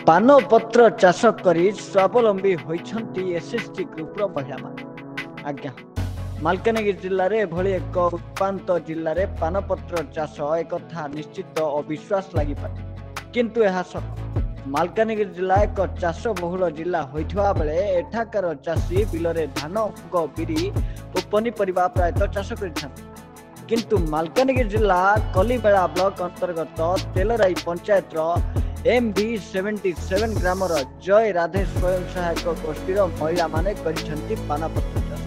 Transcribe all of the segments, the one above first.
पान पत्र चाष कर स्वावलंबी होइछंती एसएसटी ग्रुपर महिला मान। आज्ञा मालकानगिरी जिले में एभली एक उत्पात जिले में पान पत्र चाष एक निश्चित अविश्वास लगी पारे किंतु यह सत। मालकानगिरी जिला एक चाष बहुल जिला होइथिबा बेले एठाकार चाषी बिलरे धान मुग बिरी और पनीपरिबा प्रायतः चाष करिथांती किंतु मालकानगिरी जिला कलिमेला ब्लॉक अंतर्गत तेलराई पंचायत MB77 ग्रामर जय राधे स्वयं सहायक गोष्ठीर महिला माने करिसेंती पानपत्र चाष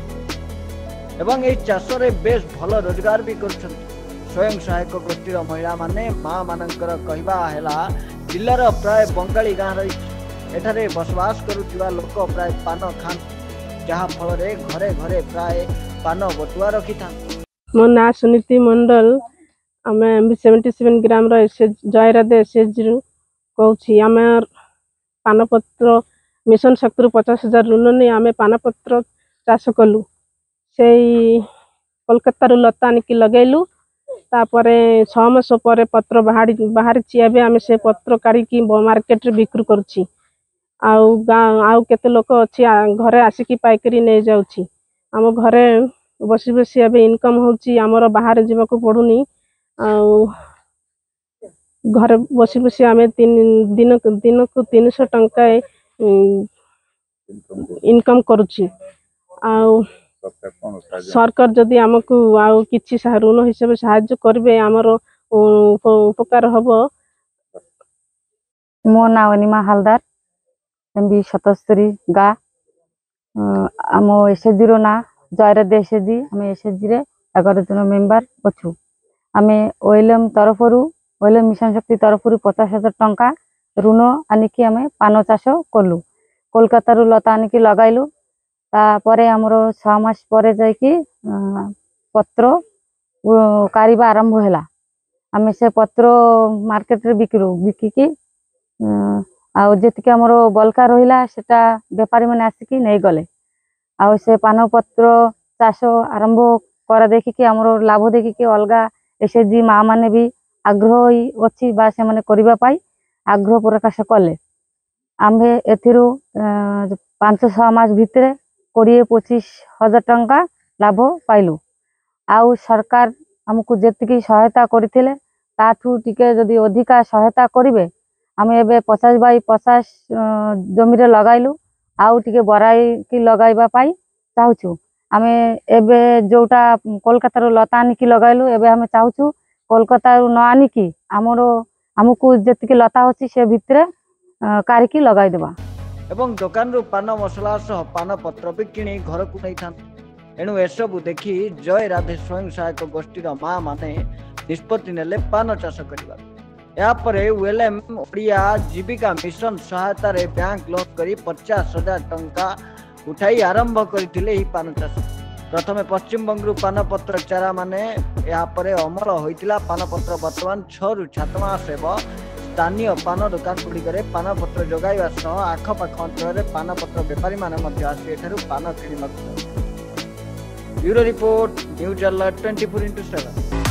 एवं एई चाष रे बेस भल रोजगार भी करुछंती। स्वयं सहायक गोष्ठीर महिला माने मां मानकर कहबा हेला जिल्लार प्राय बंगाली गाँ रही एठारे बसवास करुथिबा लोक प्राय पान खान जहा फल रे घरे घरे प्राय पान बटुआ रखिथा। मो ना सुनीति मंडल आमे MB77 ग्राम रो जय राधे एसएचजी कहूँ आम पानपत्र मिशन शक्ति 50,000 ऋण नहीं आम पानपत्र चाष कलु से कोलकाता लता आनिकी लगेलु तापर 6 मास पर पत्र बाहरी आम से पत्र काढ़ी मार्केट रे बिक्री करुच्ची आउ केते लोक अच्छी घरे आसिकी पाइकरी नहीं जाउची। आम घरे बसी बसी अब इनकम होची आमर बाहर जीवाकू पड़ुनी घर बसी बसी आम दिन को 300 टंका इनकम करुच्ची। सरकार जदि आमको आउ किछि ऋण हिसाब साहाय्य करेंगे आमर उपकार हम। मो ना अनिमा हालदार MB77 गा आम एसएचजी रो ना जयराधे एसएचजी आम एसएचजी रे 11 जन मेंबर अच्छु। आम ओएलएम तरफरु ओएलएम मिशन शक्ति तरफरु 50,000 टंका ऋण आनिकी आम पान चाष कलु कोलकाता लता आनिकी लगाइलु तापर आमर 6 मास पर जाइकी पत्र कारिबा आरंभ हैला। आम से पत्र मार्केट रे बिकिकी आउ जेतिके आमर बलका रहिला सेटा व्यापारी माने आसिकी नै गले आउ से पान पत्र चाष आरंभ करा देखिकी आमर लाभ देखिकी अलगा एसएचजी माँ माने भी आग्रही अच्छी बा से माने करिबा पाई आग्रह प्रकाश कले। आम्भे एथिरु 5-6 मास भितरे 20-25,000 टंका लाभ पाइलु। आउ सरकार हमकु जेतिकी सहायता करथिले ताठू टिके जदि अधिका सहायता करिवे आम एबे 50/50 जमी रे लगाइलु आउ टिके बराई की लगाइबा पाई चाहूछु। आम एबे जोटा कोलकाता लता आनिकी लगाइलु एबे आम चाहूछु कोलकाता न आनिकी आमर आमको जेतिकी लता होची से भितरे कारिकी लगाई देबा एवं दुकान रु पान मसला सह पान पत्र भी किणी घर को नहीं था। एणु एसबू देखी जय राधे स्वयं सहायक गोष्ठीर माँ माने निष्पत्ति नेले पान चाष करबा। यापरे ओएलएम ओडिया जीविका मिशन सहायता रे बैंक लोन करी 50,000 टंका उठाई आरंभ करथिले ही पान चाष। प्रथमे पश्चिम बंगरू पानपत्र चारा माने यापरे अमल होइतिला पानपत्र वर्तमान 6 रु 7 मास एवं स्थानीय पान दुकान गुड़िकरे पानपत्र जोगाइवा सह आखपाख अंचल पानपत्र बेपारी माने मध्य आसी एठारु पान किनिबाकु। Bureau report news alert 24x7।